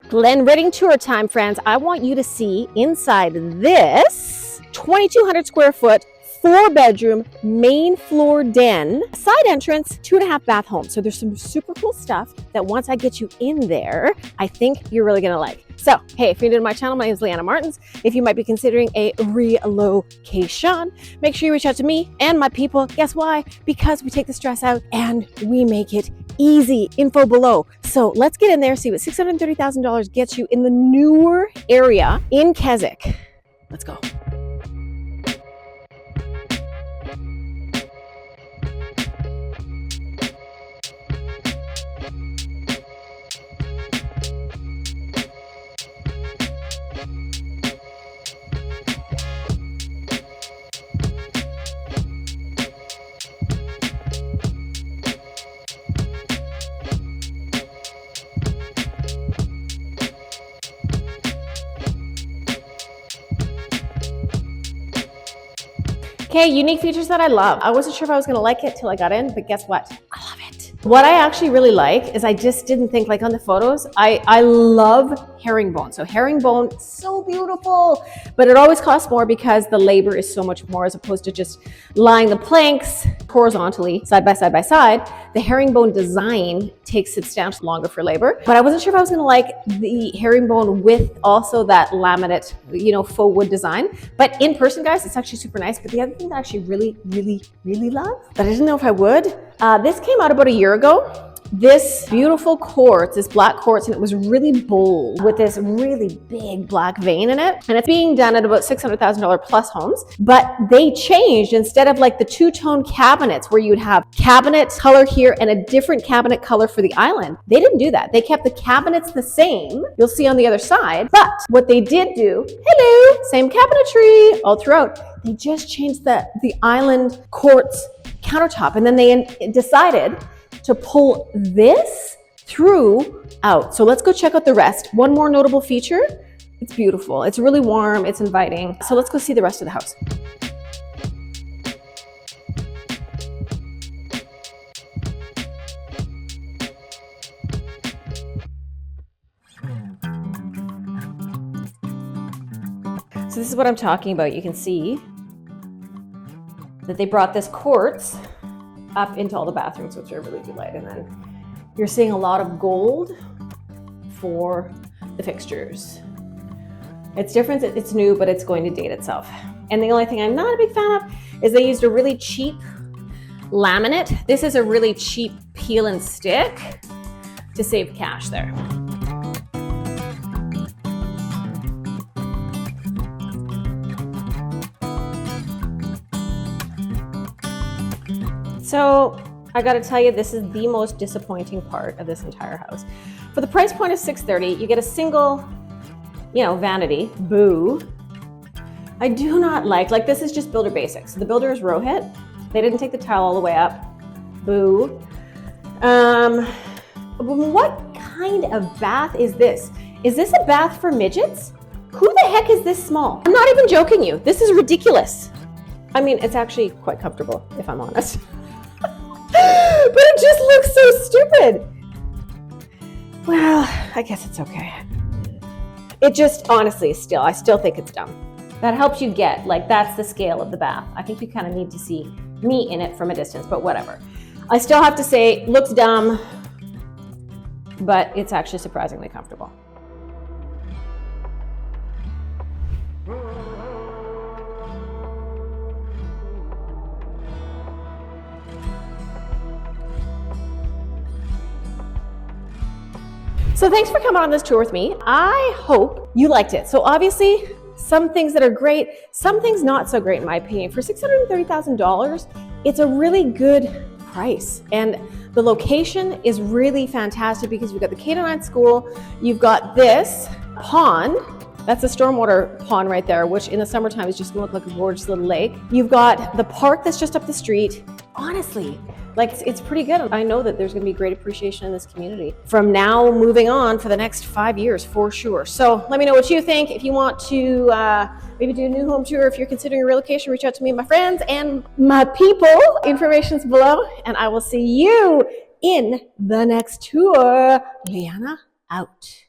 Glen Redding tour time, friends. I want you to see inside this 2,200 square foot, 4-bedroom, main floor den, side entrance, 2.5 bath home. So there's some super cool stuff that once I get you in there, I think you're really gonna like. So, hey, if you're new to my channel, my name is Leanna Martens. If you might be considering a relocation, make sure you reach out to me and my people. Guess why? Because we take the stress out and we make it easy. Info below. So let's get in there, see what $630,000 gets you in the newer area in Keswick. Let's go. Okay, unique features that I love. I wasn't sure if I was gonna like it till I got in, but guess what? I love it. What I actually really like is I just didn't think, like on the photos, I love herringbone. So herringbone, so beautiful, but it always costs more because the labor is so much more as opposed to just lying the planks horizontally side by side by side. The herringbone design takes substantially longer for labor, but I wasn't sure if I was gonna like the herringbone with also that laminate, faux wood design. But in person, guys, it's actually super nice. But the other thing that I actually really love, that I didn't know if I would, this came out about a year ago. This beautiful quartz, this black quartz, and it was really bold with this really big black vein in it. And it's being done at about $600,000 plus homes. But they changed, instead of like the two-tone cabinets where you'd have cabinet color here and a different cabinet color for the island. They didn't do that. They kept the cabinets the same. You'll see on the other side. But what they did do, hello, same cabinetry all throughout. They just changed the island quartz countertop. And then they decided to pull this through out. So let's go check out the rest. One more notable feature, it's beautiful. It's really warm, it's inviting. So let's go see the rest of the house. So this is what I'm talking about. You can see that they brought this quartz up into all the bathrooms, which are really good light. And then you're seeing a lot of gold for the fixtures. It's different, it's new, but it's going to date itself. And the only thing I'm not a big fan of is they used a really cheap laminate. This is a really cheap peel and stick to save cash there. So I gotta tell you, this is the most disappointing part of this entire house. For the price point of $630,000, you get a single, vanity, boo. I do not like this is just builder basics. The builder is row hit. They didn't take the tile all the way up, boo. What kind of bath is this? Is this a bath for midgets? Who the heck is this small? I'm not even joking you, this is ridiculous. I mean, it's actually quite comfortable, if I'm honest. But it just looks so stupid. Well, I guess it's okay. It just, honestly, I still think it's dumb. That helps you get, that's the scale of the bath. I think you kind of need to see me in it from a distance, but whatever. I still have to say, looks dumb, but it's actually surprisingly comfortable. So thanks for coming on this tour with me. I hope you liked it. So obviously, some things that are great, some things not so great in my opinion. For $630,000, it's a really good price. And the location is really fantastic because you've got the K-9 school, you've got this pond, that's a stormwater pond right there, which in the summertime is just gonna look like a gorgeous little lake. You've got the park that's just up the street. Honestly, it's pretty good. I know that there's gonna be great appreciation in this community from now moving on for the next 5 years for sure. So let me know what you think. If you want to maybe do a new home tour, if you're considering a relocation, reach out to me and my friends and my people. Information's below, and I will see you in the next tour. Leanna out.